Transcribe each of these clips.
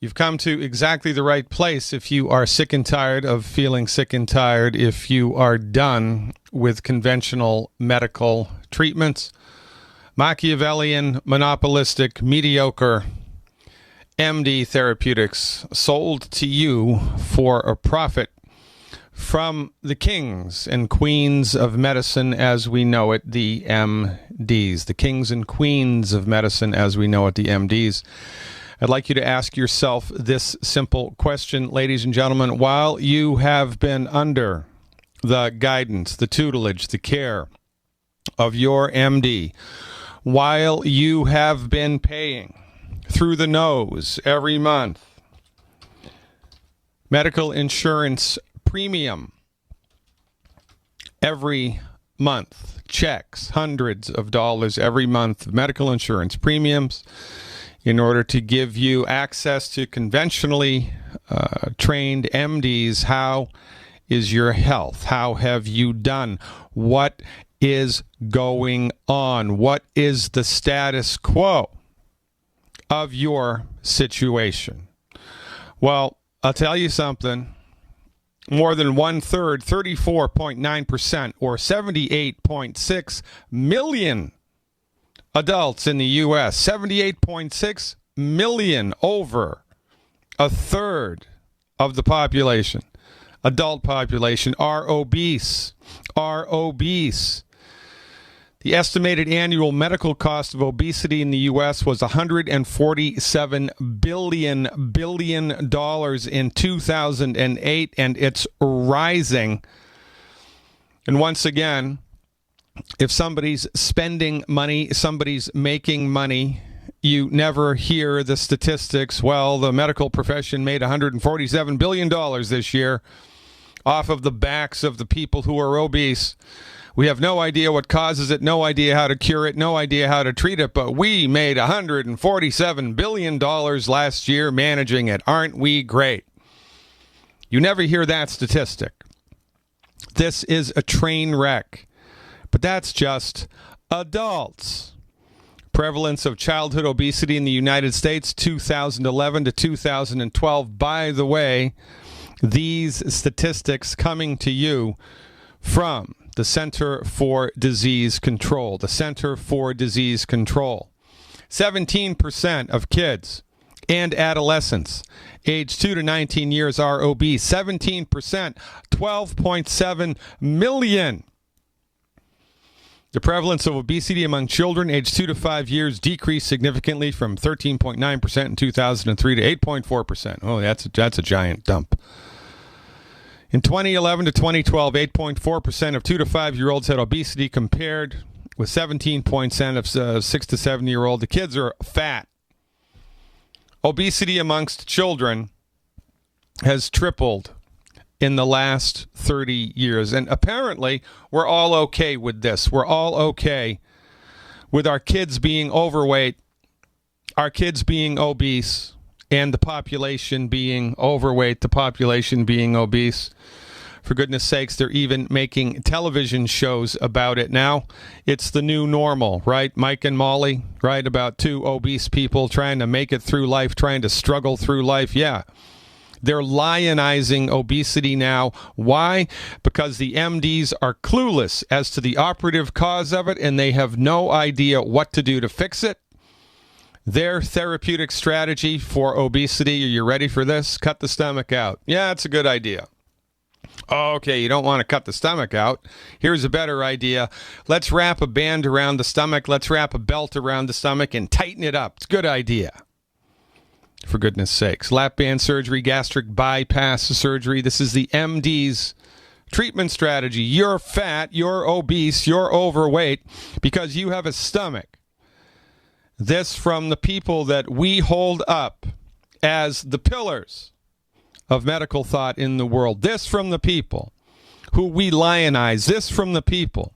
You've come to exactly the right place if you are sick and tired of feeling sick and tired, if you are done with conventional medical treatments, Machiavellian, monopolistic, mediocre MD therapeutics sold to you for a profit from the kings and queens of medicine as we know it, the MDs, the kings and queens of medicine as we know it, the MDs. I'd like you to ask yourself this simple question, ladies and gentlemen. While you have been under the guidance, the tutelage, the care of your MD, while you have been paying through the nose every month medical insurance premium every month, checks, hundreds of dollars every month, medical insurance premiums, in order to give you access to conventionally trained MDs. How is your health? How have you done? What is going on? What is the status quo of your situation? Well, I'll tell you something. More than one-third, 34.9%, or 78.6 million adults in the U.S., 78.6 million, over a third of the population, adult population, are obese. The estimated annual medical cost of obesity in the U.S. was $147 billion in 2008, and it's rising. And once again, if somebody's spending money, somebody's making money, you never hear the statistics. Well, the medical profession made $147 billion this year off of the backs of the people who are obese. We have no idea what causes it, no idea how to cure it, no idea how to treat it, but we made $147 billion last year managing it. Aren't we great? You never hear that statistic. This is a train wreck. But that's just adults. Prevalence of childhood obesity in the United States, 2011 to 2012. By the way, these statistics coming to you from the Center for Disease Control. The Center for Disease Control. 17% of kids and adolescents aged 2 to 19 years are obese. 17%, 12.7 million. The prevalence of obesity among children aged 2 to 5 years decreased significantly from 13.9% in 2003 to 8.4%. Oh, that's a giant dump. In 2011 to 2012, 8.4% of 2 to 5-year-olds had obesity, compared with 17% of 6 to 7-year-old. The kids are fat. Obesity amongst children has tripled in the last 30 years. And apparently, we're all okay with this. We're all okay with our kids being overweight, our kids being obese, and the population being overweight, the population being obese. For goodness sakes, they're even making television shows about it now. It's the new normal, right? Mike and Molly, right? About two obese people trying to make it through life, trying to struggle through life. Yeah. They're lionizing obesity now. Why? Because the MDs are clueless as to the operative cause of it, and they have no idea what to do to fix it. Their therapeutic strategy for obesity, are you ready for this? Cut the stomach out. Yeah, it's a good idea. Okay, you don't want to cut the stomach out. Here's a better idea. Let's wrap a band around the stomach. Let's wrap a belt around the stomach and tighten it up. It's a good idea. For goodness sakes. Lap band surgery, gastric bypass surgery. This is the MD's treatment strategy. You're fat, you're obese, you're overweight because you have a stomach. This from the people that we hold up as the pillars of medical thought in the world. This from the people who we lionize. This from the people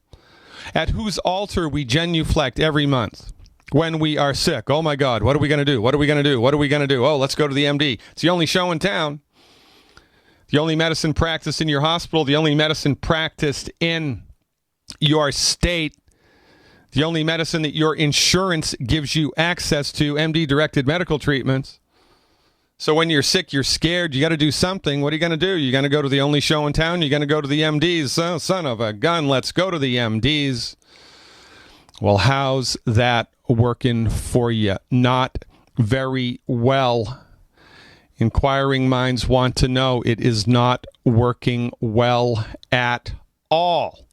at whose altar we genuflect every month when we are sick. Oh my God, what are we going to do? What are we going to do? What are we going to do? Oh, let's go to the MD. It's the only show in town. The only medicine practiced in your hospital. The only medicine practiced in your state. The only medicine that your insurance gives you access to, MD-directed medical treatments. So when you're sick, you're scared, you got to do something. What are you going to do? You're going to go to the only show in town? You're going to go to the MDs? Oh, son of a gun, let's go to the MDs. Well, how's that working for you? Not very well. Inquiring minds want to know. It is not working well at all.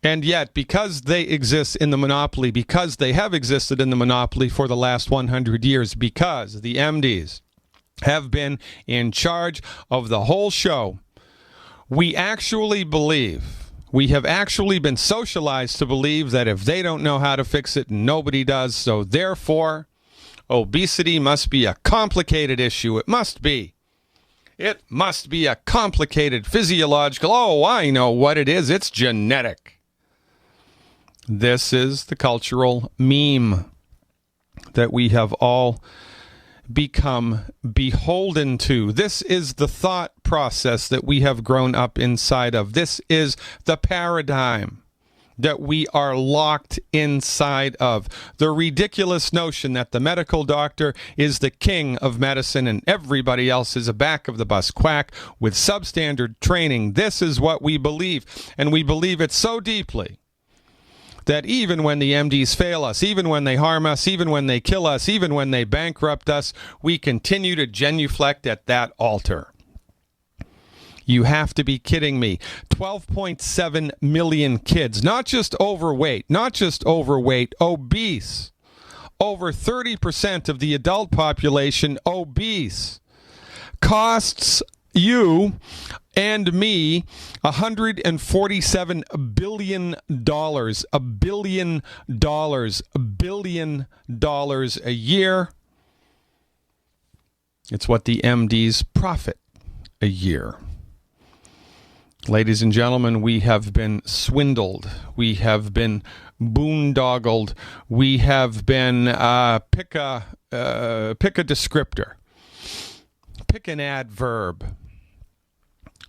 And yet, because they exist in the monopoly, because they have existed in the monopoly for the last 100 years, because the MDs have been in charge of the whole show, we actually believe, we have actually been socialized to believe that if they don't know how to fix it, nobody does. So therefore, obesity must be a complicated issue. It must be. It must be a complicated physiological, oh, I know what it is. It's genetic. This is the cultural meme that we have all become beholden to. This is the thought process that we have grown up inside of. This is the paradigm that we are locked inside of. The ridiculous notion that the medical doctor is the king of medicine and everybody else is a back of the bus quack with substandard training. This is what we believe, and we believe it so deeply that even when the MDs fail us, even when they harm us, even when they kill us, even when they bankrupt us, we continue to genuflect at that altar. You have to be kidding me. 12.7 million kids, not just overweight, obese. Over 30% of the adult population obese. Costs you and me $147 billion, $1 billion a year. It's what the MDs profit a year. Ladies and gentlemen, we have been swindled. We have been boondoggled. We have been pick a descriptor. Pick an adverb.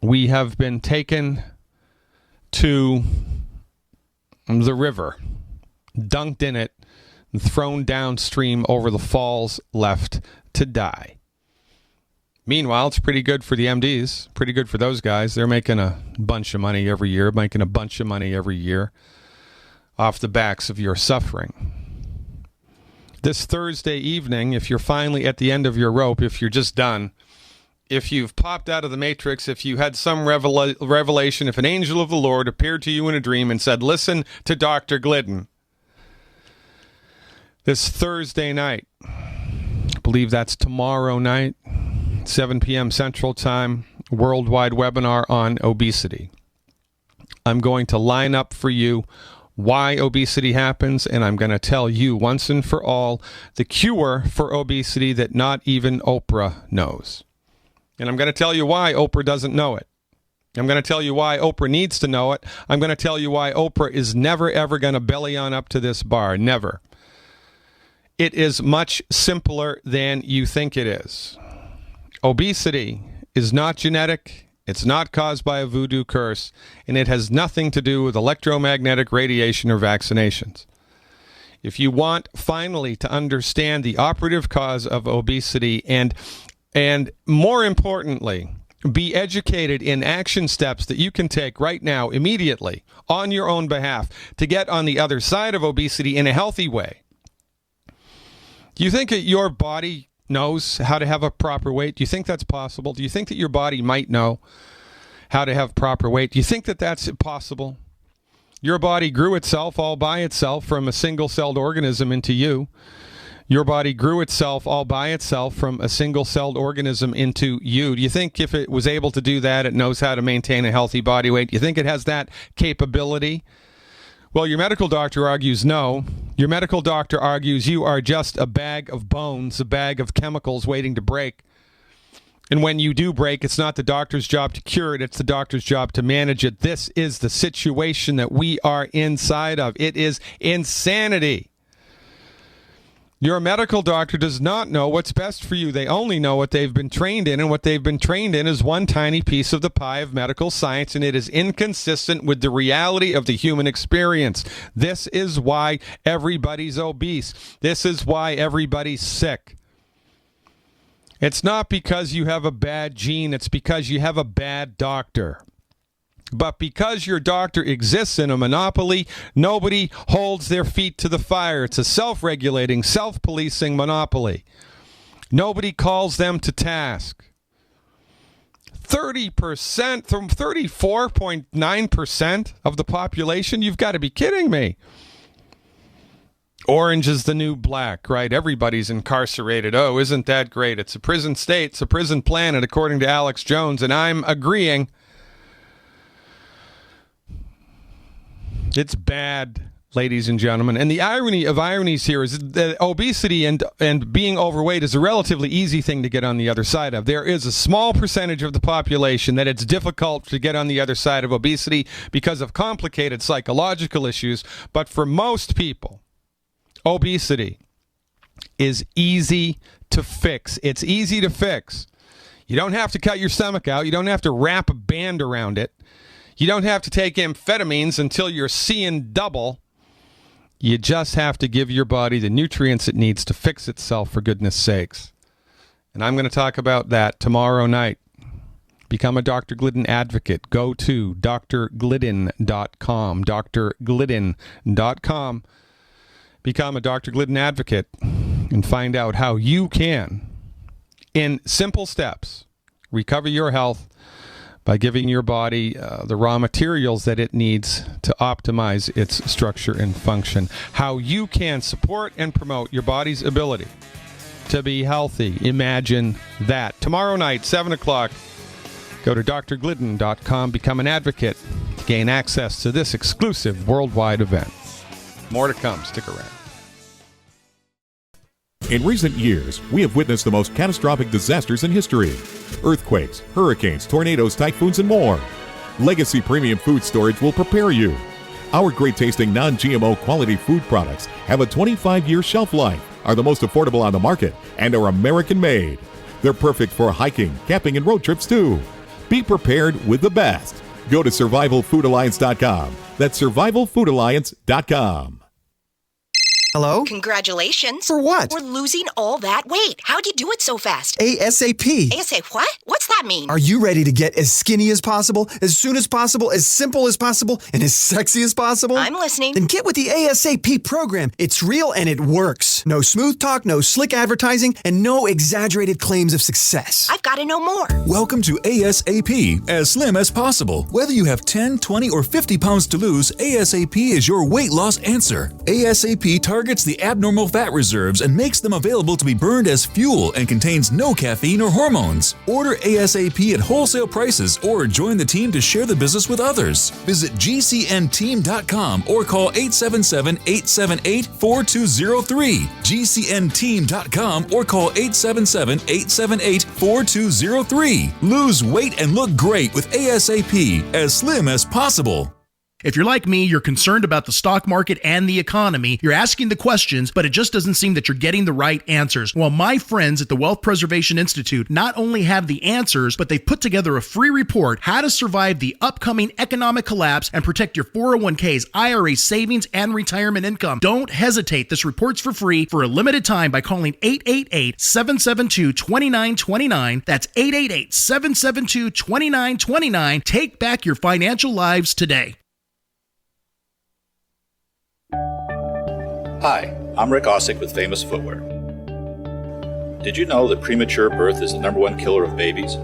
We have been taken to the river, dunked in it, and thrown downstream over the falls, left to die. Meanwhile, it's pretty good for the MDs, pretty good for those guys. They're making a bunch of money every year, off the backs of your suffering. This Thursday evening, if you're finally at the end of your rope, if you're just done, if you've popped out of the matrix, if you had some revelation, if an angel of the Lord appeared to you in a dream and said, listen to Dr. Glidden, this Thursday night, I believe that's tomorrow night, 7 p.m. Central Time, worldwide webinar on obesity. I'm going to line up for you why obesity happens, and I'm going to tell you once and for all the cure for obesity that not even Oprah knows. And I'm going to tell you why Oprah doesn't know it. I'm going to tell you why Oprah needs to know it. I'm going to tell you why Oprah is never, ever going to belly on up to this bar. Never. It is much simpler than you think it is. Obesity is not genetic. It's not caused by a voodoo curse. And it has nothing to do with electromagnetic radiation or vaccinations. If you want finally to understand the operative cause of obesity and more importantly, be educated in action steps that you can take right now, immediately, on your own behalf, to get on the other side of obesity in a healthy way. Do you think that your body knows how to have a proper weight? Do you think that's possible? Do you think that your body might know how to have proper weight? Do you think that that's possible? Your body grew itself all by itself from a single-celled organism into you. Your body grew itself all by itself from a single-celled organism into you. Do you think if it was able to do that, it knows how to maintain a healthy body weight? Do you think it has that capability? Well, your medical doctor argues no. Your medical doctor argues you are just a bag of bones, a bag of chemicals waiting to break. And when you do break, it's not the doctor's job to cure it. It's the doctor's job to manage it. This is the situation that we are inside of. It is insanity. Your medical doctor does not know what's best for you. They only know what they've been trained in, and what they've been trained in is one tiny piece of the pie of medical science, and it is inconsistent with the reality of the human experience. This is why everybody's obese. This is why everybody's sick. It's not because you have a bad gene. It's because you have a bad doctor. But because your doctor exists in a monopoly, nobody holds their feet to the fire. It's a self-regulating, self-policing monopoly. Nobody calls them to task. 30% from 34.9% of the population? You've got to be kidding me. Orange is the new black, right? Everybody's incarcerated. Oh, isn't that great? It's a prison state. It's a prison planet, according to Alex Jones, and I'm agreeing. It's bad, ladies and gentlemen. And the irony of ironies here is that obesity and being overweight is a relatively easy thing to get on the other side of. There is a small percentage of the population that it's difficult to get on the other side of obesity because of complicated psychological issues. But for most people, obesity is easy to fix. It's easy to fix. You don't have to cut your stomach out. You don't have to wrap a band around it. You don't have to take amphetamines until you're seeing double. You just have to give your body the nutrients it needs to fix itself, for goodness sakes. And I'm going to talk about that tomorrow night. Become a Dr. Glidden advocate. Go to drglidden.com. drglidden.com. Become a Dr. Glidden advocate and find out how you can, in simple steps, recover your health by giving your body the raw materials that it needs to optimize its structure and function. How you can support and promote your body's ability to be healthy. Imagine that. Tomorrow night, 7 o'clock, go to drglidden.com, become an advocate, gain access to this exclusive worldwide event. More to come. Stick around. In recent years, we have witnessed the most catastrophic disasters in history. Earthquakes, hurricanes, tornadoes, typhoons, and more. Legacy Premium Food Storage will prepare you. Our great-tasting non-GMO quality food products have a 25-year shelf life, are the most affordable on the market, and are American-made. They're perfect for hiking, camping, and road trips, too. Be prepared with the best. Go to survivalfoodalliance.com. That's survivalfoodalliance.com. Hello? Congratulations. For what? For losing all that weight. How'd you do it so fast? ASAP. ASAP what? What's that mean? Are you ready to get as skinny as possible, as soon as possible, as simple as possible, and as sexy as possible? I'm listening. Then get with the ASAP program. It's real and it works. No smooth talk, no slick advertising, and no exaggerated claims of success. I've got to know more. Welcome to ASAP, as slim as possible. Whether you have 10, 20, or 50 pounds to lose, ASAP is your weight loss answer. ASAP targets the abnormal fat reserves and makes them available to be burned as fuel and contains no caffeine or hormones. Order ASAP at wholesale prices or join the team to share the business with others. Visit gcnteam.com or call 877-878-4203. gcnteam.com or call 877-878-4203. Lose weight and look great with ASAP, as slim as possible. If you're like me, you're concerned about the stock market and the economy. You're asking the questions, but it just doesn't seem that you're getting the right answers. Well, my friends at the Wealth Preservation Institute not only have the answers, but they've put together a free report, How to Survive the Upcoming Economic Collapse and Protect Your 401ks, IRA savings, and retirement income. Don't hesitate. This report's for free for a limited time by calling 888-772-2929. That's 888-772-2929. Take back your financial lives today. Hi, I'm Rick Ossick with Famous Footwear. Did you know that premature birth is the #1 killer of babies?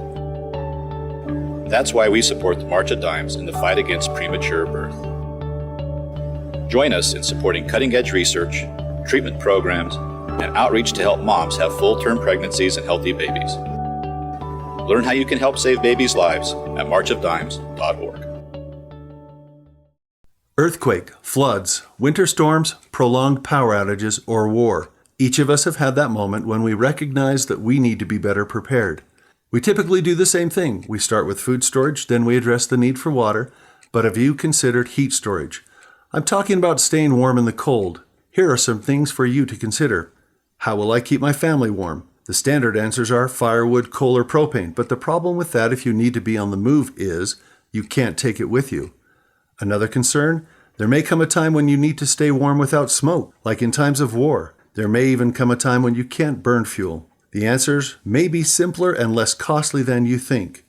That's why we support the March of Dimes in the fight against premature birth. Join us in supporting cutting-edge research, treatment programs, and outreach to help moms have full-term pregnancies and healthy babies. Learn how you can help save babies' lives at marchofdimes.org. Earthquake, floods, winter storms, prolonged power outages, or war. Each of us have had that moment when we recognize that we need to be better prepared. We typically do the same thing. We start with food storage, then we address the need for water. But have you considered heat storage? I'm talking about staying warm in the cold. Here are some things for you to consider. How will I keep my family warm? The standard answers are firewood, coal, or propane. But the problem with that if you need to be on the move is you can't take it with you. Another concern, there may come a time when you need to stay warm without smoke, like in times of war. There may even come a time when you can't burn fuel. The answers may be simpler and less costly than you think.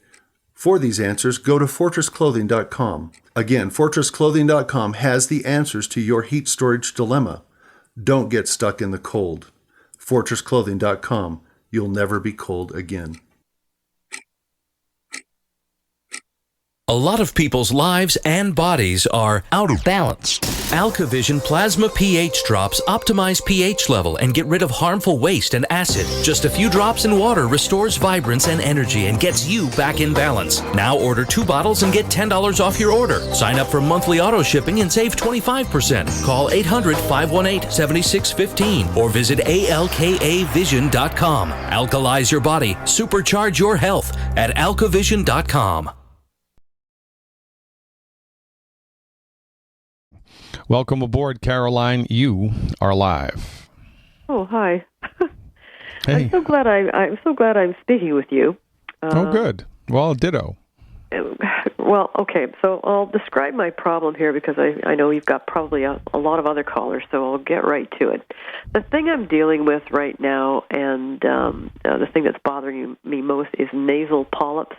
For these answers, go to fortressclothing.com. Again, fortressclothing.com has the answers to your heat storage dilemma. Don't get stuck in the cold. fortressclothing.com. You'll never be cold again. A lot of people's lives and bodies are out of balance. AlkaVision Plasma pH drops optimize pH level and get rid of harmful waste and acid. Just a few drops in water restores vibrance and energy and gets you back in balance. Now order 2 bottles and get $10 off your order. Sign up for monthly auto shipping and save 25%. Call 800-518-7615 or visit alkavision.com. Alkalize your body. Supercharge your health at alkavision.com. Welcome aboard, Caroline. You are live. Oh, hi. Hey. I'm so glad I'm speaking with you. Oh, good. Well, ditto. Well, okay. So I'll describe my problem here because I know you've got probably a lot of other callers, so I'll get right to it. The thing I'm dealing with right now, and the thing that's bothering me most, is nasal polyps.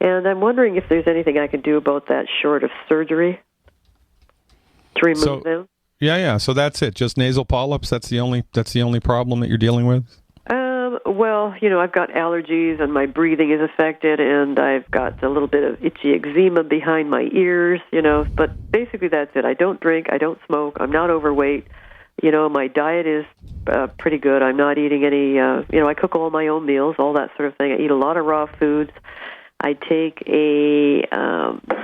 And I'm wondering if there's anything I can do about that short of surgery to remove them. Yeah. So that's it. Just nasal polyps. That's the only problem that you're dealing with. Well, I've got allergies and my breathing is affected, and I've got a little bit of itchy eczema behind my ears. But basically that's it. I don't drink. I don't smoke. I'm not overweight. My diet is pretty good. I'm not eating any. I cook all my own meals, all that sort of thing. I eat a lot of raw foods. I take a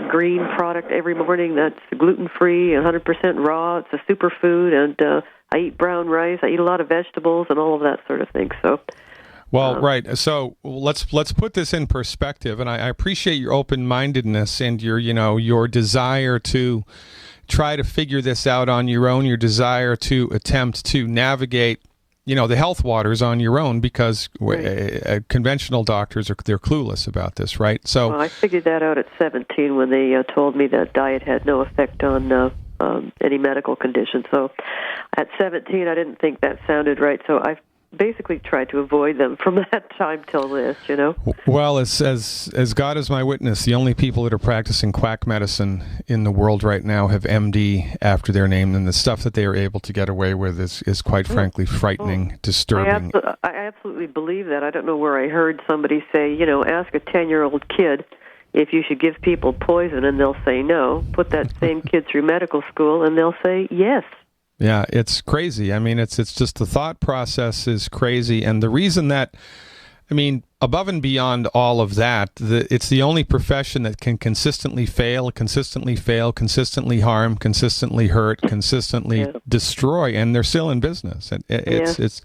green product every morning that's gluten-free and 100% raw. It's a superfood, and I eat brown rice. I eat a lot of vegetables and all of that sort of thing. So, well, right. So let's put this in perspective, and I appreciate your open-mindedness and your desire to try to figure this out on your own. Your desire to attempt to navigate the health waters on your own, because conventional doctors they're clueless about this, right? So I figured that out at 17 when they told me that diet had no effect on any medical condition. So at 17, I didn't think that sounded right. So I've basically tried to avoid them from that time till this. Well, as God is my witness, the only people that are practicing quack medicine in the world right now have MD after their name, and the stuff that they are able to get away with is quite frankly frightening, disturbing. I absolutely believe that. I don't know where I heard somebody say, ask a 10-year-old kid if you should give people poison, and they'll say no. Put that same kid through medical school, and they'll say yes. Yeah, it's crazy. I mean, it's just the thought process is crazy. And the reason that, above and beyond all of that, it's the only profession that can consistently fail, consistently harm, consistently hurt, consistently destroy, and they're still in business. It's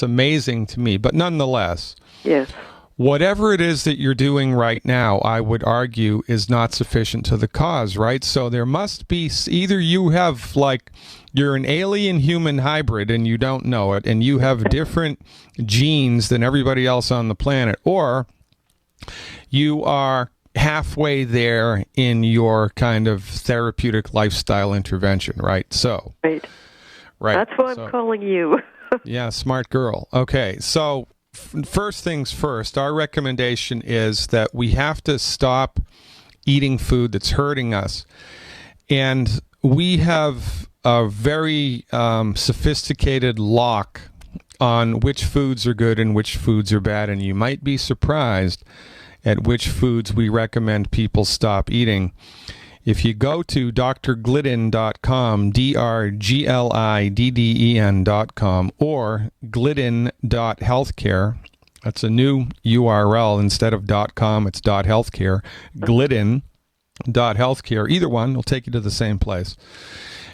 amazing to me. But nonetheless, whatever it is that you're doing right now, I would argue, is not sufficient to the cause, right? So there must be either you have you're an alien human hybrid and you don't know it, and you have different genes than everybody else on the planet, or you are halfway there in your kind of therapeutic lifestyle intervention, right? So, right. That's why I'm calling you. Yeah, smart girl. Okay, so first things first, our recommendation is that we have to stop eating food that's hurting us. And we have a very sophisticated lock on which foods are good and which foods are bad. And you might be surprised at which foods we recommend people stop eating. If you go to drglidden.com, drglidden.com, or glidden.healthcare, that's a new URL. Instead of .com, it's .healthcare, glidden.healthcare. Either one will take you to the same place.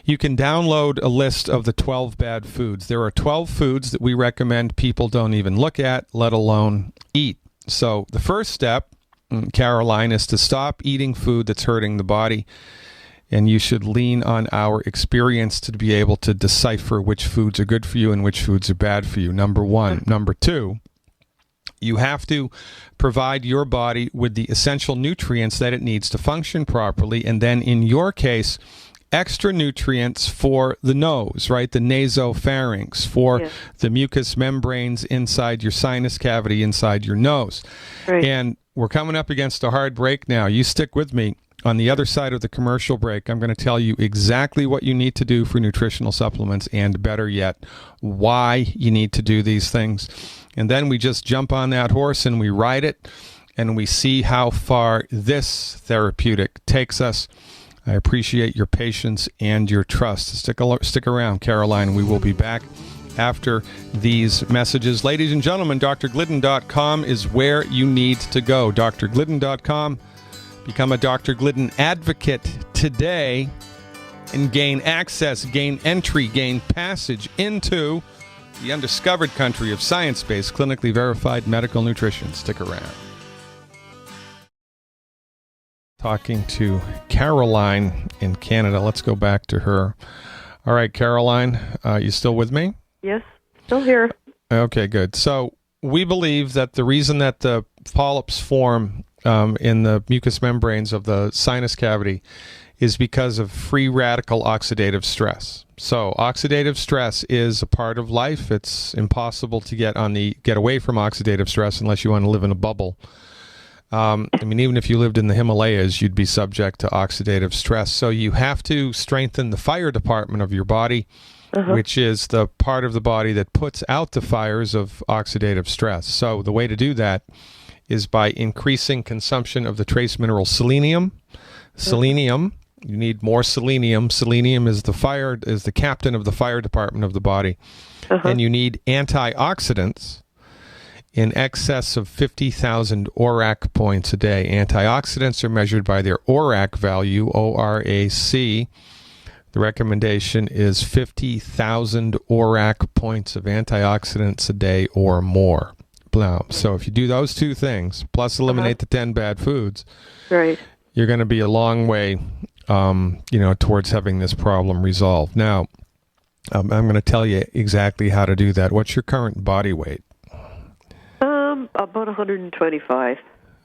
You can download a list of the 12 bad foods. There are 12 foods that we recommend people don't even look at, let alone eat. So the first step, Caroline, is to stop eating food that's hurting the body. And you should lean on our experience to be able to decipher which foods are good for you and which foods are bad for you, number one. Number two, you have to provide your body with the essential nutrients that it needs to function properly. And then in your case, extra nutrients for the nose, right? The nasopharynx, for the mucous membranes inside your sinus cavity, inside your nose. Right. And we're coming up against a hard break now. You stick with me. On the other side of the commercial break, I'm going to tell you exactly what you need to do for nutritional supplements, and better yet, why you need to do these things. And then we just jump on that horse and we ride it, and we see how far this therapeutic takes us. I appreciate your patience and your trust. Stick around, Caroline. We will be back after these messages. Ladies and gentlemen, drglidden.com is where you need to go. drglidden.com. Become a Dr. Glidden advocate today and gain access, gain entry, gain passage into the undiscovered country of science-based, clinically verified medical nutrition. Stick around. Talking to Caroline in Canada. Let's go back to her. All right, Caroline, you still with me? Yes, still here. Okay, good. So we believe that the reason that the polyps form in the mucous membranes of the sinus cavity is because of free radical oxidative stress. So oxidative stress is a part of life. It's impossible to get away from oxidative stress unless you want to live in a bubble. I mean, even if you lived in the Himalayas, you'd be subject to oxidative stress. So you have to strengthen the fire department of your body, which is the part of the body that puts out the fires of oxidative stress. So the way to do that is by increasing consumption of the trace mineral selenium. Selenium, you need more selenium. Selenium is the captain of the fire department of the body. And you need antioxidants in excess of 50,000 ORAC points a day. Antioxidants are measured by their ORAC value, ORAC. The recommendation is 50,000 ORAC points of antioxidants a day or more. So if you do those two things, plus eliminate the 10 bad foods, right, you're going to be a long way, towards having this problem resolved. Now, I'm going to tell you exactly how to do that. What's your current body weight? About 125.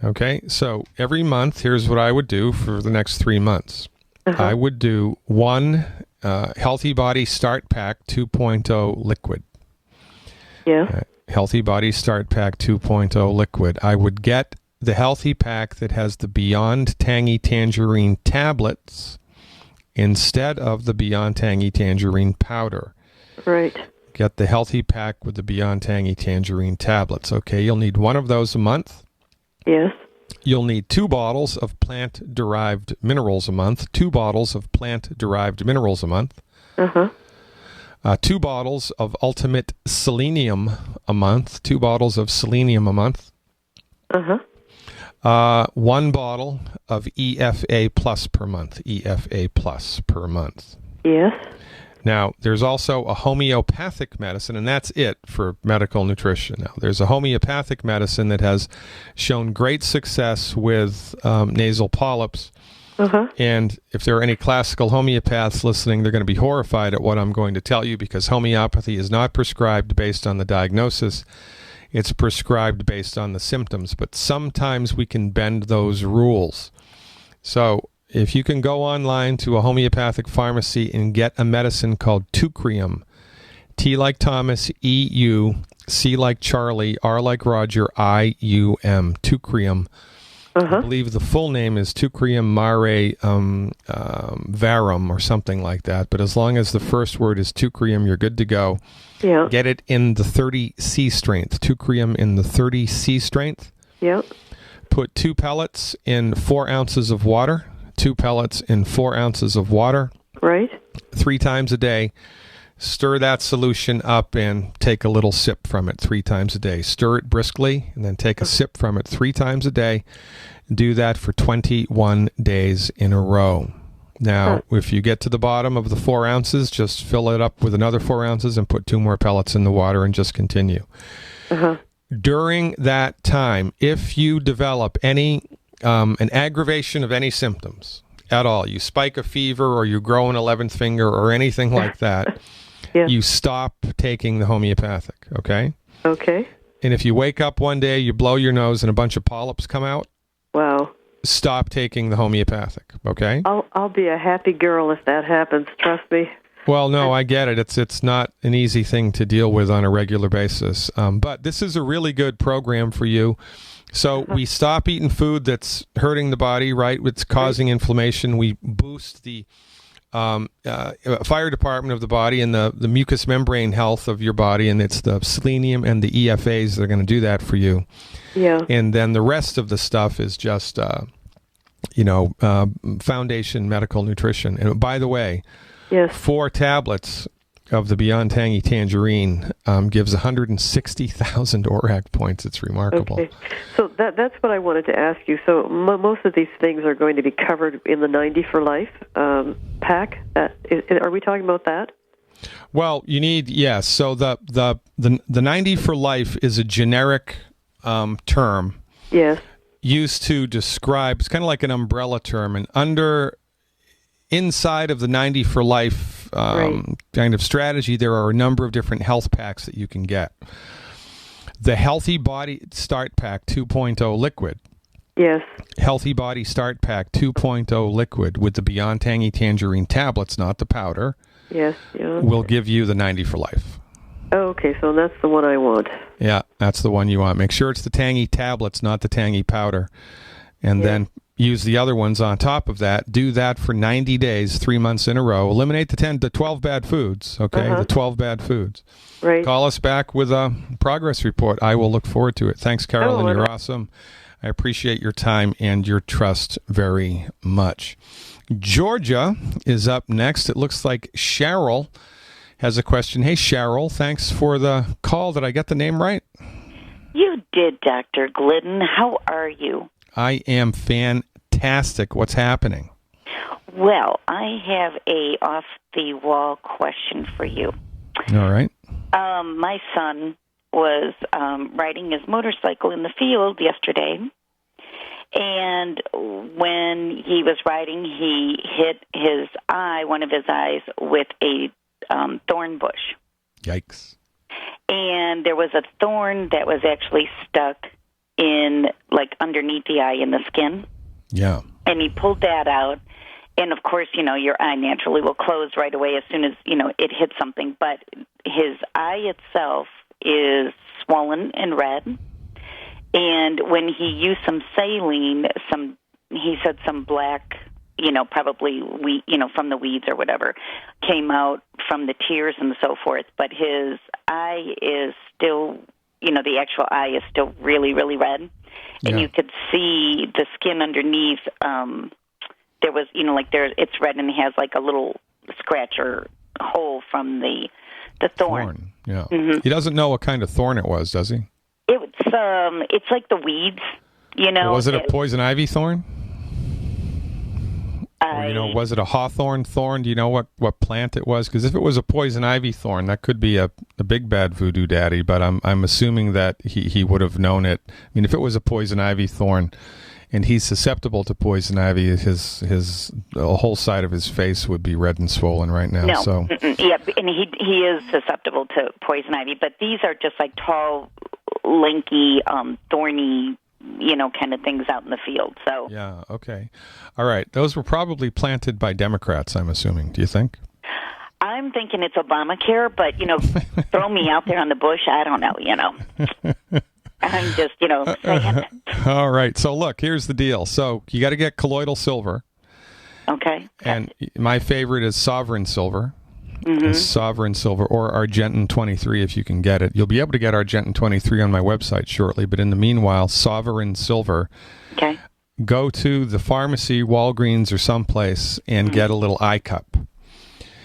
Okay, so every month, here's what I would do for the next 3 months. I would do one Healthy Body Start Pack 2.0 liquid. Yeah. Healthy Body Start Pack 2.0 liquid. I would get the Healthy Pack that has the Beyond Tangy Tangerine tablets instead of the Beyond Tangy Tangerine powder. Right. Get the Healthy Pack with the Beyond Tangy Tangerine tablets. Okay, you'll need one of those a month. Yes. You'll need 2 bottles of plant-derived minerals a month. 2 bottles of plant-derived minerals a month. 2 bottles of Ultimate Selenium a month. 2 bottles of selenium a month. 1 bottle of EFA Plus per month. EFA Plus per month. Yes. Now, there's also a homeopathic medicine, and that's it for medical nutrition. Now, there's a homeopathic medicine that has shown great success with nasal polyps. And if there are any classical homeopaths listening, they're going to be horrified at what I'm going to tell you, because homeopathy is not prescribed based on the diagnosis. It's prescribed based on the symptoms. But sometimes we can bend those rules. So if you can go online to a homeopathic pharmacy and get a medicine called Teucrium, T like Thomas, E-U, C like Charlie, R like Roger, I-U-M, Teucrium. I believe the full name is Teucrium mare varum or something like that. But as long as the first word is Teucrium, you're good to go. Yeah. Get it in the 30C strength. Teucrium in the 30C strength. Yeah. Put 2 pellets in 4 ounces of water. 2 pellets in 4 ounces of water. Right. 3 times a day. Stir that solution up and take a little sip from it 3 times a day. Stir it briskly and then take a sip from it 3 times a day. Do that for 21 days in a row. Now, if you get to the bottom of the 4 ounces, just fill it up with another 4 ounces and put 2 more pellets in the water and just continue. During that time, if you develop any an aggravation of any symptoms at all, you spike a fever or you grow an 11th finger or anything like that, you stop taking the homeopathic, okay? Okay. And if you wake up one day, you blow your nose and a bunch of polyps come out, wow, stop taking the homeopathic, okay? I'll be a happy girl if that happens. Trust me. Well, no, I get it. It's not an easy thing to deal with on a regular basis. But this is a really good program for you. So we stop eating food that's hurting the body, right? It's causing inflammation. We boost the fire department of the body and the mucous membrane health of your body, and it's the selenium and the EFAs that are going to do that for you. Yeah. And then the rest of the stuff is just, foundation medical nutrition. And by the way, yes, 4 tablets of the Beyond Tangy Tangerine gives 160,000 ORAC points. It's remarkable. Okay. So that's what I wanted to ask you. So most of these things are going to be covered in the 90 for Life pack. Are we talking about that? Well, you need, yes. So the 90 for Life is a generic term. Yes. Used to describe, it's kind of like an umbrella term, and inside of the 90 for Life kind of strategy, there are a number of different health packs that you can get. The Healthy Body Start Pack 2.0 liquid. Yes. Healthy Body Start Pack 2.0 liquid with the Beyond Tangy Tangerine tablets, not the powder. Yes. Yeah. Will give you the 90 for Life. Oh, okay, so that's the one I want. Yeah, that's the one you want. Make sure it's the tangy tablets, not the tangy powder. And then use the other ones on top of that. Do that for 90 days, 3 months in a row. Eliminate the 12 bad foods, okay? The 12 bad foods. Right. Call us back with a progress report. I will look forward to it. Thanks, Carolyn. You're awesome. I appreciate your time and your trust very much. Georgia is up next. It looks like Cheryl has a question. Hey, Cheryl, thanks for the call. Did I get the name right? You did, Dr. Glidden. How are you? I am fantastic. What's happening? Well, I have a off-the-wall question for you. All right. My son was riding his motorcycle in the field yesterday, and when he was riding, he hit one of his eyes with a thorn bush. Yikes. And there was a thorn that was actually stuck in, like, underneath the eye in the skin. Yeah. And he pulled that out. And, of course, your eye naturally will close right away as soon as, it hits something. But his eye itself is swollen and red. And when he used some saline, he said some black, probably from the weeds or whatever, came out from the tears and so forth. But his eye is still, the actual eye is still really, really red. And you could see the skin underneath. There was, it's red and he has like a little scratch or hole from the thorn. Yeah. Mm-hmm. He doesn't know what kind of thorn it was, does he? It's like the weeds, Was it a poison ivy thorn? Or, was it a hawthorn thorn? Do you know what plant it was? Because if it was a poison ivy thorn, that could be a big bad voodoo daddy. But I'm assuming that he would have known it. I mean, if it was a poison ivy thorn, and he's susceptible to poison ivy, his whole side of his face would be red and swollen right now. No, so yeah, and he is susceptible to poison ivy. But these are just like tall, lanky, thorny, kind of things out in the field. So yeah, okay, all right. Those were probably planted by Democrats, I'm assuming. Do you think? I'm thinking it's Obamacare, but throw me out there on the bush. I don't know. I'm just saying. All right. So look, here's the deal. So you got to get colloidal silver. Okay. And my favorite is Sovereign Silver. Mm-hmm. Sovereign Silver or Argentin 23 if you can get it. You'll be able to get Argentin 23 on my website shortly, but in the meanwhile, Sovereign Silver. Okay. Go to the pharmacy, Walgreens or someplace and get a little eye cup.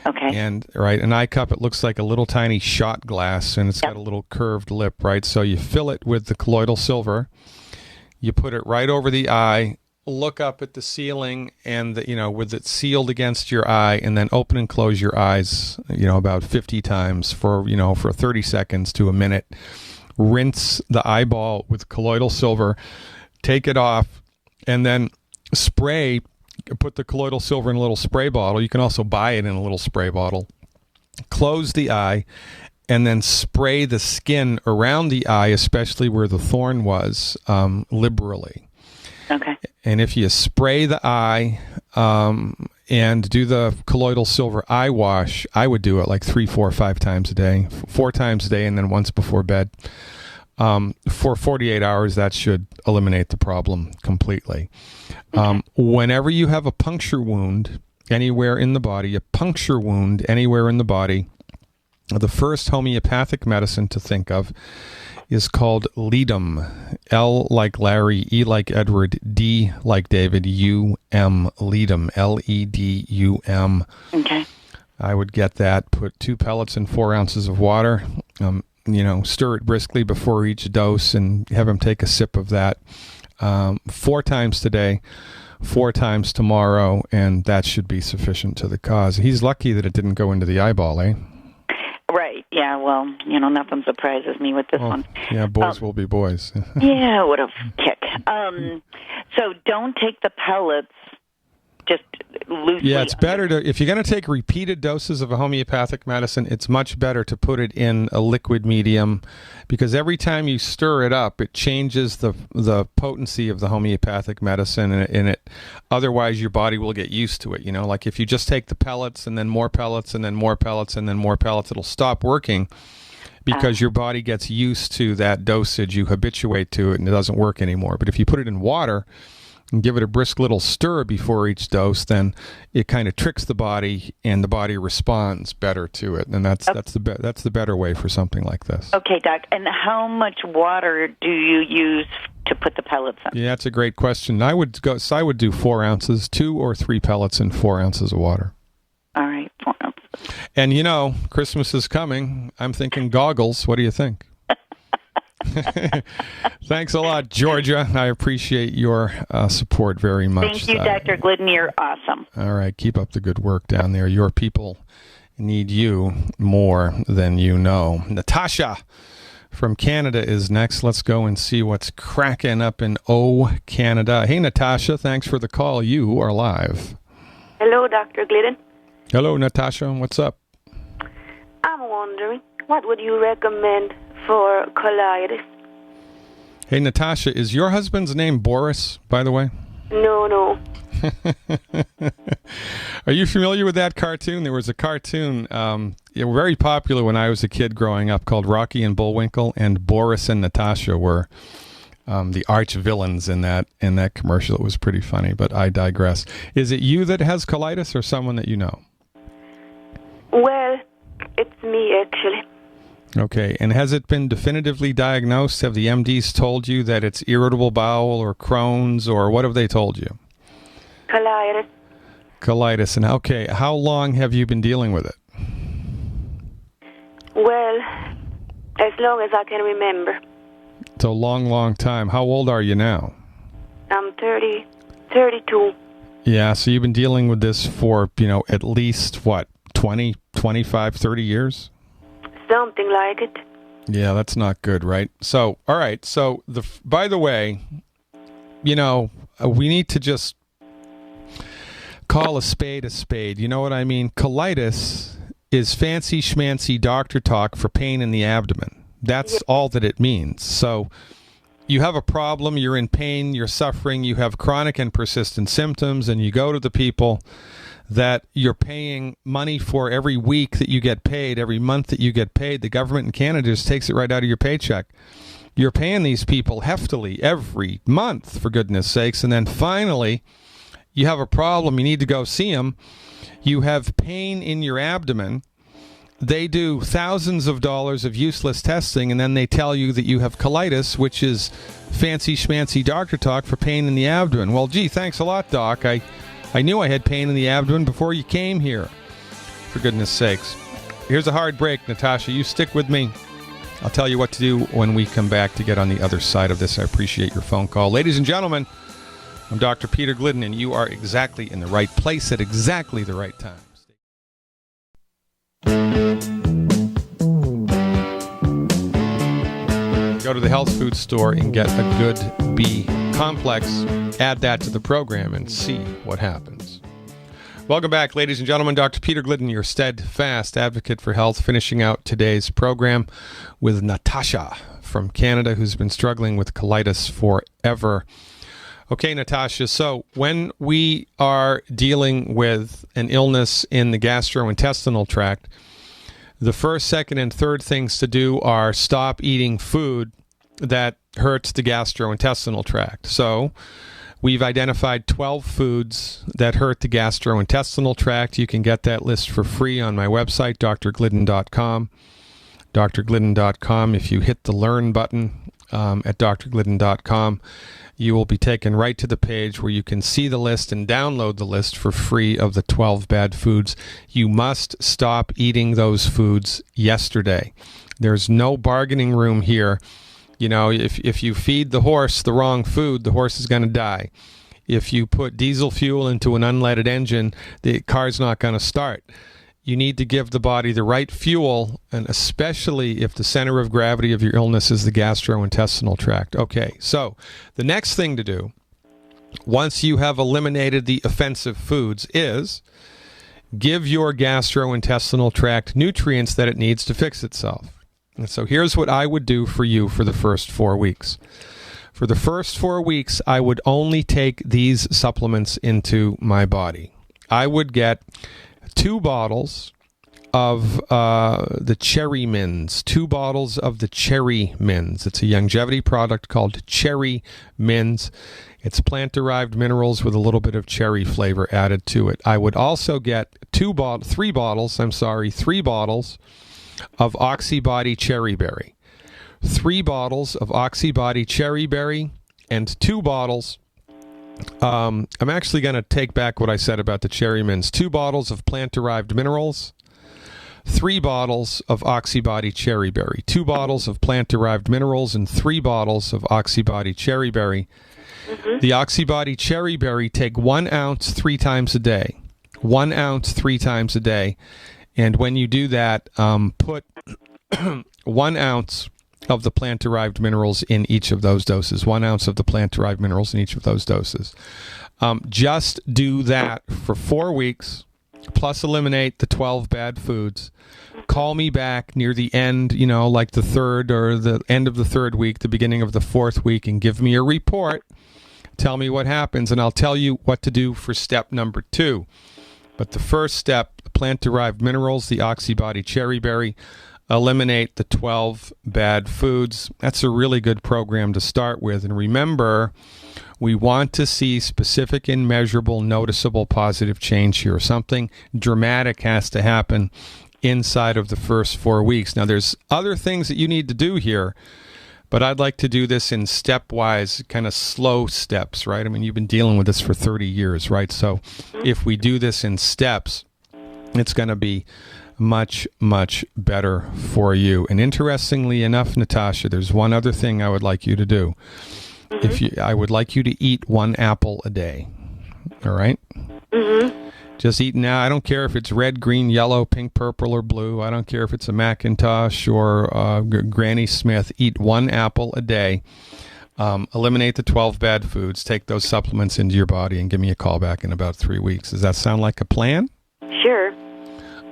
Okay. And an eye cup, it looks like a little tiny shot glass and it's got a little curved lip, right? So you fill it with the colloidal silver. You put it right over the eye. Look up at the ceiling and with it sealed against your eye, and then open and close your eyes about 50 times for 30 seconds to a minute. Rinse the eyeball with colloidal silver, take it off, and then put the colloidal silver in a little spray bottle. You can also buy it in a little spray bottle. Close the eye and then spray the skin around the eye, especially where the thorn was, liberally. Okay. And if you spray the eye and do the colloidal silver eye wash, I would do it like 3, 4, 5 times a day, 4 times a day, and then once before bed. For 48 hours, that should eliminate the problem completely. Whenever you have a puncture wound anywhere in the body, the first homeopathic medicine to think of is called Glidden. L like Larry, E like Edward, D like David, U-M, Glidden, L-E-D-U-M. Okay. I would get that, put 2 pellets in 4 ounces of water, stir it briskly before each dose and have him take a sip of that 4 times today, 4 times tomorrow, and that should be sufficient to the cause. He's lucky that it didn't go into the eyeball, eh? Right. Yeah. Well, nothing surprises me with this one. Yeah, boys will be boys. Yeah, what a kick. So don't take the pellets just loosely. Yeah, it's better to, if you're going to take repeated doses of a homeopathic medicine, it's much better to put it in a liquid medium, because every time you stir it up, it changes the potency of the homeopathic medicine, and it otherwise your body will get used to it. Like if you just take the pellets and then more pellets and then more pellets and then more pellets, it'll stop working because your body gets used to that dosage. You habituate to it and it doesn't work anymore. But if you put it in water and give it a brisk little stir before each dose, then it kind of tricks the body, and the body responds better to it. And that's the better way for something like this. Okay, Doc. And how much water do you use to put the pellets in? Yeah, that's a great question. I would do 4 ounces, 2 or 3 pellets in 4 ounces of water. All right, 4 ounces. And Christmas is coming. I'm thinking goggles. What do you think? Thanks a lot, Georgia. I appreciate your support very much. Thank you, Dr. Glidden. You're awesome. All right. Keep up the good work down there. Your people need you more than you know. Natasha from Canada is next. Let's go and see what's cracking up in Canada. Hey, Natasha. Thanks for the call. You are live. Hello, Dr. Glidden. Hello, Natasha. What's up? I'm wondering, what would you recommend for colitis? Hey, Natasha, is your husband's name Boris, by the way? No. Are you familiar with that cartoon? There was a cartoon very popular when I was a kid growing up called Rocky and Bullwinkle, and Boris and Natasha were the arch villains in that commercial. It was pretty funny, but I digress. Is it you that has colitis or someone that you know? Well, it's me, actually. Okay, and has it been definitively diagnosed? Have the MDs told you that it's irritable bowel or Crohn's, or what have they told you? Colitis. Colitis. And okay, how long have you been dealing with it? Well, as long as I can remember. It's a long, long time. How old are you now? I'm 32. Yeah, so you've been dealing with this for, at least, 20, 25, 30 years? Something like it. Yeah, that's not good, right? So, all right. So, by the way, we need to just call a spade a spade. You know what I mean? Colitis is fancy schmancy doctor talk for pain in the abdomen. That's all that it means. So, you have a problem, you're in pain, you're suffering, you have chronic and persistent symptoms, and you go to the people that you're paying money for every week that you get paid, every month that you get paid. The government in Canada just takes it right out of your paycheck. You're paying these people heftily every month, for goodness sakes, and then finally you have a problem, you need to go see them. You have pain in your abdomen. They do thousands of dollars of useless testing, and then they tell you that you have colitis, which is fancy schmancy doctor talk for pain in the abdomen. Well, gee, thanks a lot, Doc. I knew I had pain in the abdomen before you came here, for goodness sakes. Here's a hard break, Natasha. You stick with me. I'll tell you what to do when we come back to get on the other side of this. I appreciate your phone call. Ladies and gentlemen, I'm Dr. Peter Glidden, and you are exactly in the right place at exactly the right time. Go to the health food store and get a good B complex, add that to the program, and see what happens. Welcome back, ladies and gentlemen. Dr. Peter Glidden, your steadfast advocate for health, finishing out today's program with Natasha from Canada, who's been struggling with colitis forever. Okay, Natasha, so when we are dealing with an illness in the gastrointestinal tract, the first, second, and third things to do are stop eating food that hurts the gastrointestinal tract. So we've identified 12 foods that hurt the gastrointestinal tract. You can get that list for free on my website, drglidden.com. drglidden.com. If you hit the Learn button at drglidden.com, you will be taken right to the page where you can see the list and download the list for free of the 12 bad foods. You must stop eating those foods yesterday. There's no bargaining room here. You know, if you feed the horse the wrong food, the horse is going to die. If you put diesel fuel into an unleaded engine, the car's not going to start. You need to give the body the right fuel, and especially if the center of gravity of your illness is the gastrointestinal tract. Okay, so the next thing to do, once you have eliminated the offensive foods, is give your gastrointestinal tract nutrients that it needs to fix itself. And so here's what I would do for you for the first 4 weeks. For the first 4 weeks, I would only take these supplements into my body. I would get 2 bottles of the Cherry Mins. 2 bottles of the Cherry Mins. It's a longevity product called Cherry Mins. It's plant-derived minerals with a little bit of cherry flavor added to it. I would also get 3 bottles of Oxybody Cherry Berry. 3 bottles of Oxybody Cherry Berry and 2 bottles. I'm actually going to take back what I said about the Cherry Mins. 2 bottles of plant-derived minerals, 3 bottles of Oxybody Cherry Berry, 2 bottles of plant-derived minerals, and 3 bottles of Oxybody Cherry Berry. Mm-hmm. The Oxybody Cherry Berry, take 1 ounce 3 times a day. 1 ounce 3 times a day. And when you do that, put 1 ounce of the plant-derived minerals in each of those doses. 1 ounce of the plant-derived minerals in each of those doses. Just do that for 4 weeks, plus eliminate the 12 bad foods. Call me back near the end, like the third or the end of the 3rd week, the beginning of the 4th week, and give me a report. Tell me what happens, and I'll tell you what to do for step number 2. But the first step, the plant-derived minerals, the Oxybody Cherry Berry, eliminate the 12 bad foods. That's a really good program to start with. And remember, we want to see specific and measurable, noticeable positive change here. Something dramatic has to happen inside of the first 4 weeks. Now, there's other things that you need to do here, but I'd like to do this in stepwise, kind of slow steps, right? I mean, you've been dealing with this for 30 years, right? So if we do this in steps, it's going to be much, much better for you. And interestingly enough, Natasha, there's one other thing I would like you to do. Mm-hmm. I would like you to eat 1 apple a day. All right? Mm-hmm. Just eat now. I don't care if it's red, green, yellow, pink, purple, or blue. I don't care if it's a Macintosh or Granny Smith. Eat 1 apple a day. Eliminate the 12 bad foods. Take those supplements into your body and give me a call back in about 3 weeks. Does that sound like a plan? Sure.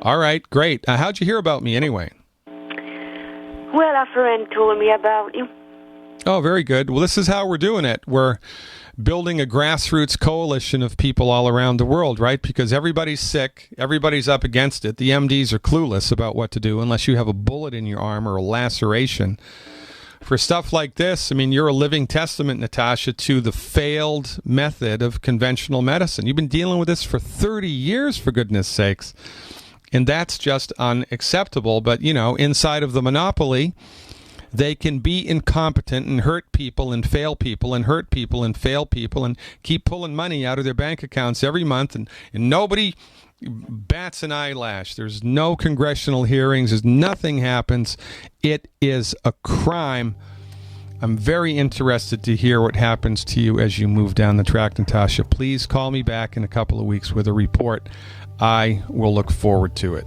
All right, great. How'd you hear about me anyway? Well, a friend told me about you. Oh, very good. Well, this is how we're doing it. We're building a grassroots coalition of people all around the world, right? Because everybody's sick. Everybody's up against it. The MDs are clueless about what to do unless you have a bullet in your arm or a laceration. For stuff like this, I mean, you're a living testament, Natasha, to the failed method of conventional medicine. You've been dealing with this for 30 years, for goodness sakes. And that's just unacceptable. But, inside of the monopoly, they can be incompetent and hurt people and fail people and hurt people and fail people and keep pulling money out of their bank accounts every month. And nobody bats an eyelash. There's no congressional hearings. There's nothing happens. It is a crime. I'm very interested to hear what happens to you as you move down the track, Natasha. Please call me back in a couple of weeks with a report. I will look forward to it.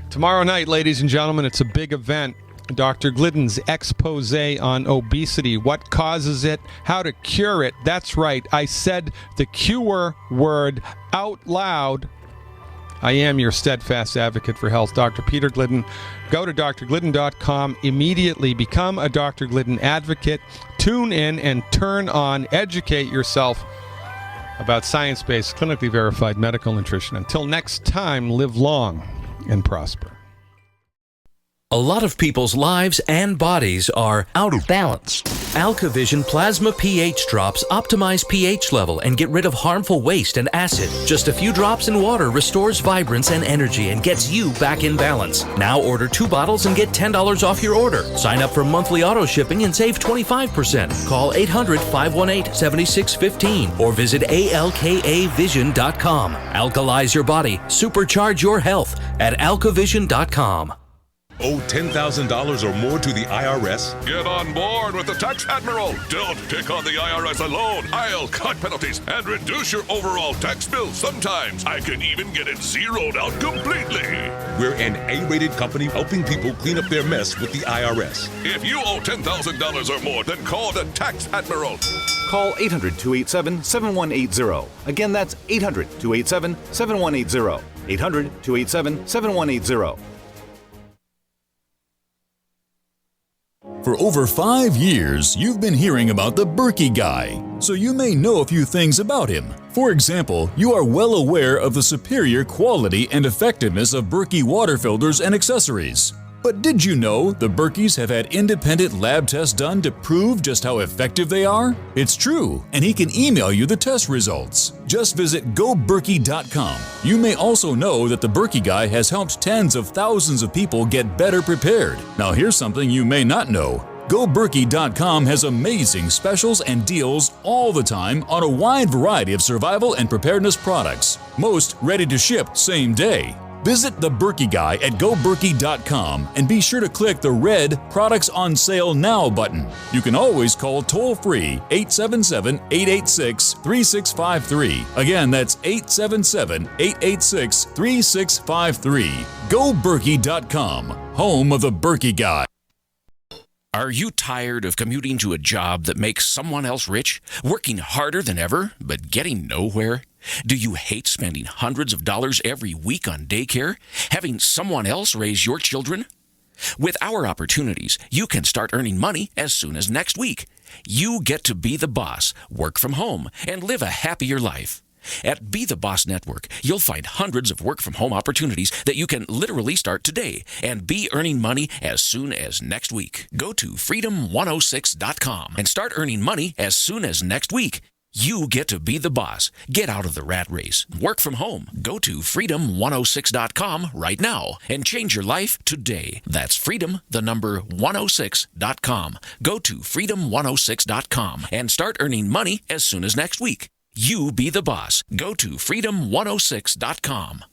Tomorrow night, ladies and gentlemen, it's a big event. Dr. Glidden's expose on obesity, what causes it, how to cure it. That's right, I said the cure word out loud. I am your steadfast advocate for health, Dr. Peter Glidden. Go to drglidden.com immediately. Become a Dr. Glidden advocate. Tune in and turn on. Educate yourself about science-based, clinically verified medical nutrition. Until next time, live long and prosper. A lot of people's lives and bodies are out of balance. AlkaVision Plasma pH drops optimize pH level and get rid of harmful waste and acid. Just a few drops in water restores vibrance and energy and gets you back in balance. Now order 2 bottles and get $10 off your order. Sign up for monthly auto shipping and save 25%. Call 800-518-7615 or visit alkavision.com. Alkalize your body. Supercharge your health at alkavision.com. Owe $10,000 or more to the IRS? Get on board with the Tax Admiral. Don't take on the IRS alone. I'll cut penalties and reduce your overall tax bill. Sometimes I can even get it zeroed out completely. We're an A-rated company helping people clean up their mess with the IRS. If you owe $10,000 or more, then call the Tax Admiral. Call 800-287-7180. Again, that's 800-287-7180. 800-287-7180. For over 5 years, you've been hearing about the Berkey Guy, so you may know a few things about him. For example, you are well aware of the superior quality and effectiveness of Berkey water filters and accessories. But did you know the Berkeys have had independent lab tests done to prove just how effective they are? It's true, and he can email you the test results. Just visit goberkey.com. You may also know that the Berkey Guy has helped tens of thousands of people get better prepared. Now here's something you may not know. GoBerkey.com has amazing specials and deals all the time on a wide variety of survival and preparedness products, most ready to ship same day. Visit the Berkey Guy at goberkey.com and be sure to click the red Products on Sale Now button. You can always call toll-free 877-886-3653. Again, that's 877-886-3653. goberkey.com, home of the Berkey Guy. Are you tired of commuting to a job that makes someone else rich, working harder than ever, but getting nowhere? Do you hate spending hundreds of dollars every week on daycare, having someone else raise your children? With our opportunities, you can start earning money as soon as next week. You get to be the boss, work from home, and live a happier life. At Be the Boss Network, you'll find hundreds of work-from-home opportunities that you can literally start today and be earning money as soon as next week. Go to freedom106.com and start earning money as soon as next week. You get to be the boss. Get out of the rat race. Work from home. Go to freedom106.com right now and change your life today. That's freedom106.com. Go to freedom106.com and start earning money as soon as next week. You be the boss. Go to freedom106.com.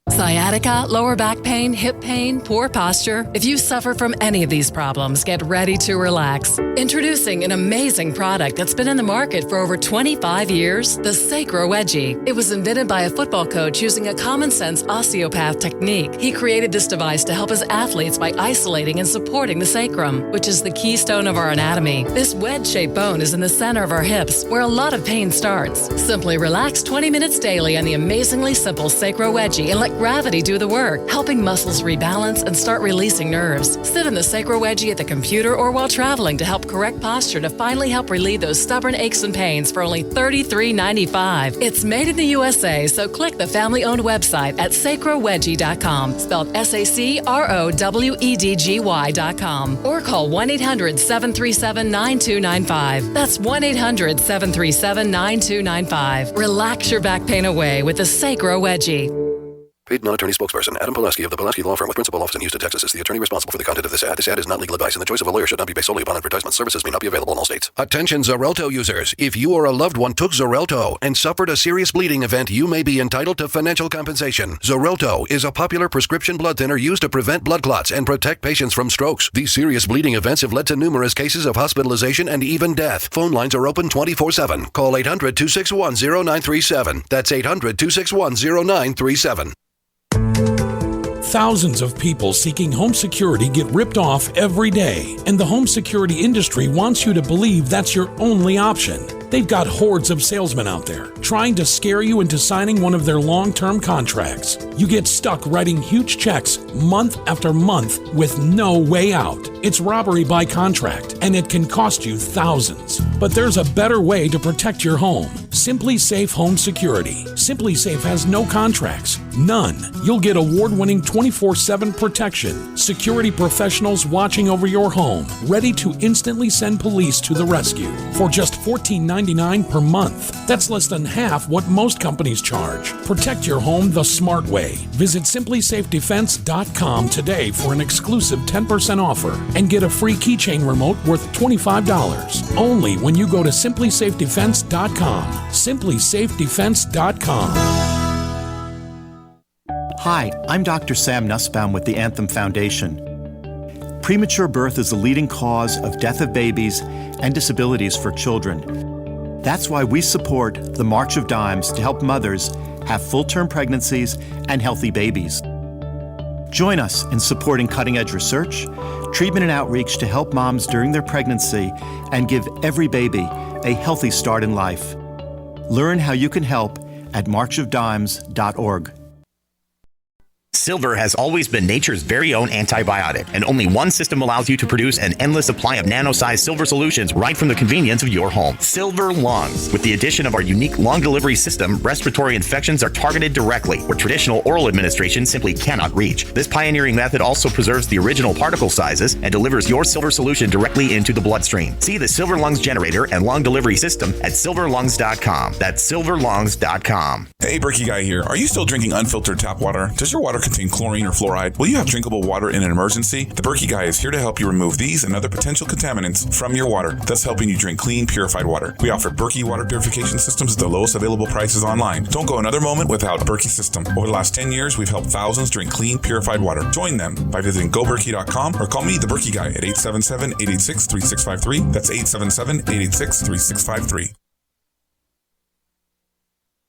Sciatica, lower back pain, hip pain, poor posture. If you suffer from any of these problems, get ready to relax. Introducing an amazing product that's been in the market for over 25 years, the Sacro Wedgie. It was invented by a football coach using a common-sense osteopath technique. He created this device to help his athletes by isolating and supporting the sacrum, which is the keystone of our anatomy. This wedge-shaped bone is in the center of our hips, where a lot of pain starts. Simply relax 20 minutes daily on the amazingly simple Sacro Wedgie and let gravity do the work, helping muscles rebalance and start releasing nerves. Sit in the Sacro Wedgie at the computer or while traveling to help correct posture to finally help relieve those stubborn aches and pains for only $33.95. It's made in the USA, so click the family-owned website at sacrowedgie.com, spelled SACROWEDGY.com, or call 1-800-737-9295. That's 1-800-737-9295. Relax your back pain away with the Sacro Wedgie. Paid non-attorney spokesperson Adam Pulaski of the Pulaski Law Firm with principal office in Houston, Texas is the attorney responsible for the content of this ad. This ad is not legal advice, and the choice of a lawyer should not be based solely upon advertisement. Services may not be available in all states. Attention Xarelto users. If you or a loved one took Xarelto and suffered a serious bleeding event, you may be entitled to financial compensation. Xarelto is a popular prescription blood thinner used to prevent blood clots and protect patients from strokes. These serious bleeding events have led to numerous cases of hospitalization and even death. Phone lines are open 24/7. Call 800-261-0937. That's 800-261-0937. Thousands of people seeking home security get ripped off every day, and the home security industry wants you to believe that's your only option. They've got hordes of salesmen out there trying to scare you into signing one of their long-term contracts. You get stuck writing huge checks month after month with no way out. It's robbery by contract, and it can cost you thousands. But there's a better way to protect your home. Simply Safe Home Security. Simply Safe has no contracts. None. You'll get award-winning 24/7 protection. Security professionals watching over your home, ready to instantly send police to the rescue for just $14.99 per month. That's less than half what most companies charge. Protect your home the smart way. Visit simplysafedefense.com today for an exclusive 10% offer and get a free keychain remote worth $25. Only when you go to simplysafedefense.com. simplysafedefense.com. Hi, I'm Dr. Sam Nussbaum with the Anthem Foundation. Premature birth is the leading cause of death of babies and disabilities for children. That's why we support the March of Dimes to help mothers have full-term pregnancies and healthy babies. Join us in supporting cutting-edge research, treatment and outreach to help moms during their pregnancy and give every baby a healthy start in life. Learn how you can help at marchofdimes.org. Silver has always been nature's very own antibiotic, and only one system allows you to produce an endless supply of nano-sized silver solutions right from the convenience of your home. Silver Lungs. With the addition of our unique lung delivery system, respiratory infections are targeted directly, where traditional oral administration simply cannot reach. This pioneering method also preserves the original particle sizes and delivers your silver solution directly into the bloodstream. See the Silver Lungs generator and lung delivery system at silverlungs.com. That's silverlungs.com. Hey, Berkey Guy here. Are you still drinking unfiltered tap water? Does your water contain chlorine or fluoride? Will you have drinkable water in an emergency? The Berkey Guy is here to help you remove these and other potential contaminants from your water, thus helping you drink clean, purified water. We offer Berkey water purification systems at the lowest available prices online. Don't go another moment without a Berkey system. Over the last 10 years, we've helped thousands drink clean, purified water. Join them by visiting goberkey.com or call me, the Berkey Guy, at 877-886-3653. That's 877-886-3653.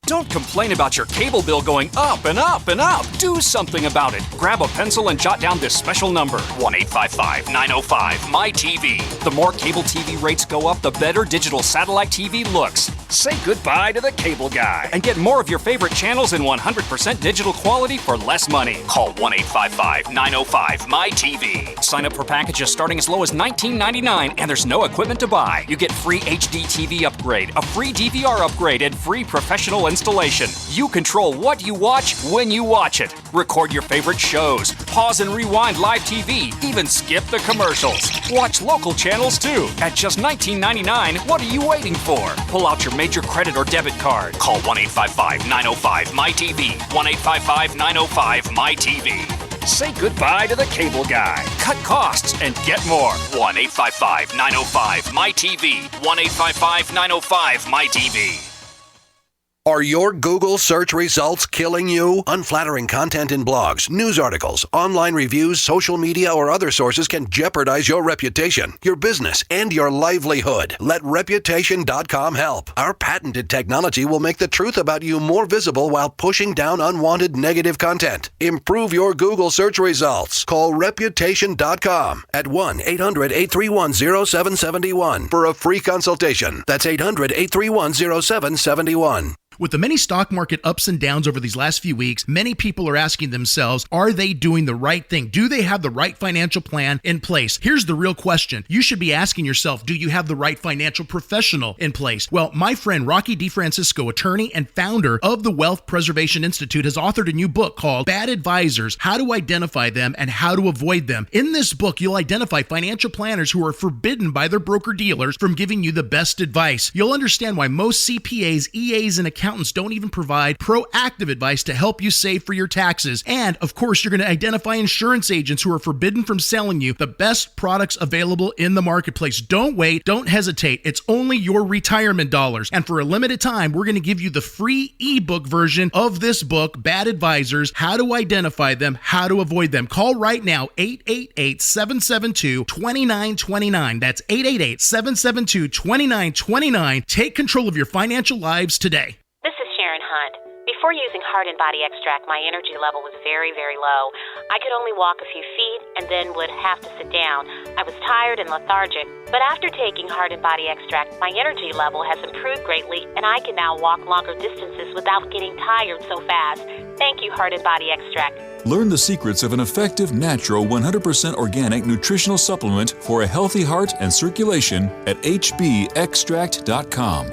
Don't complain about your cable bill going up and up and up. Do something about it. Grab a pencil and jot down this special number, 1-855-905-MY-TV. The more cable TV rates go up, the better digital satellite TV looks. Say goodbye to the cable guy and get more of your favorite channels in 100% digital quality for less money. Call 1-855-905-MY-TV. Sign up for packages starting as low as $19.99, and there's no equipment to buy. You get free HD TV upgrade, a free DVR upgrade, and free professional installation. You control what you watch when you watch it. Record your favorite shows, pause and rewind live TV, even skip the commercials. Watch local channels too. At just $19.99, what are you waiting for? Pull out your major credit or debit card. Call 1-855-905-MY-TV. 1-855-905-MY-TV. Say goodbye to the cable guy. Cut costs and get more. 1-855-905-MY-TV. 1-855-905-MY-TV. Are your Google search results killing you? Unflattering content in blogs, news articles, online reviews, social media, or other sources can jeopardize your reputation, your business, and your livelihood. Let Reputation.com help. Our patented technology will make the truth about you more visible while pushing down unwanted negative content. Improve your Google search results. Call Reputation.com at 1-800-831-0771 for a free consultation. That's 800-831-0771. With the many stock market ups and downs over these last few weeks, many people are asking themselves, are they doing the right thing? Do they have the right financial plan in place? Here's the real question. You should be asking yourself, do you have the right financial professional in place? Well, my friend Rocky DeFrancisco, attorney and founder of the Wealth Preservation Institute, has authored a new book called Bad Advisors: How to Identify Them and How to Avoid Them. In this book, you'll identify financial planners who are forbidden by their broker-dealers from giving you the best advice. You'll understand why most CPAs, EAs, and accountants don't even provide proactive advice to help you save for your taxes. And of course, you're going to identify insurance agents who are forbidden from selling you the best products available in the marketplace. Don't wait. Don't hesitate. It's only your retirement dollars. And for a limited time, we're going to give you the free ebook version of this book, Bad Advisors: How to Identify Them, How to Avoid Them. Call right now, 888-772-2929. That's 888-772-2929. Take control of your financial lives today. This is Sharon Hunt. Before using Heart and Body Extract, my energy level was very, very low. I could only walk a few feet and then would have to sit down. I was tired and lethargic. But after taking Heart and Body Extract, my energy level has improved greatly, and I can now walk longer distances without getting tired so fast. Thank you, Heart and Body Extract. Learn the secrets of an effective, natural, 100% organic nutritional supplement for a healthy heart and circulation at hbextract.com.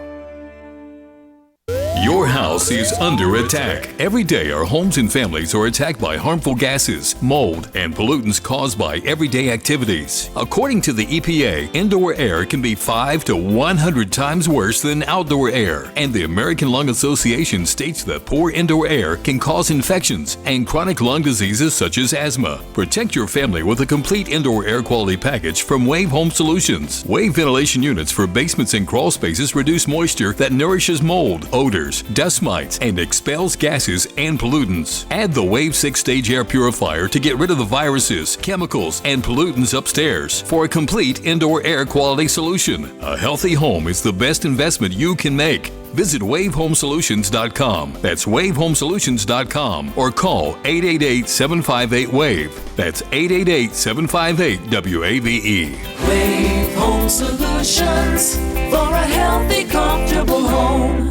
Your house is under attack. Every day, our homes and families are attacked by harmful gases, mold, and pollutants caused by everyday activities. According to the EPA, indoor air can be 5 to 100 times worse than outdoor air. And the American Lung Association states that poor indoor air can cause infections and chronic lung diseases such as asthma. Protect your family with a complete indoor air quality package from Wave Home Solutions. Wave ventilation units for basements and crawl spaces reduce moisture that nourishes mold, odors, dust mites, and expels gases and pollutants. Add the Wave 6-stage air purifier to get rid of the viruses, chemicals, and pollutants upstairs for a complete indoor air quality solution. A healthy home is the best investment you can make. Visit WaveHomeSolutions.com. That's WaveHomeSolutions.com or call 888-758-WAVE. That's 888-758-WAVE. Wave Home Solutions for a healthy, comfortable home.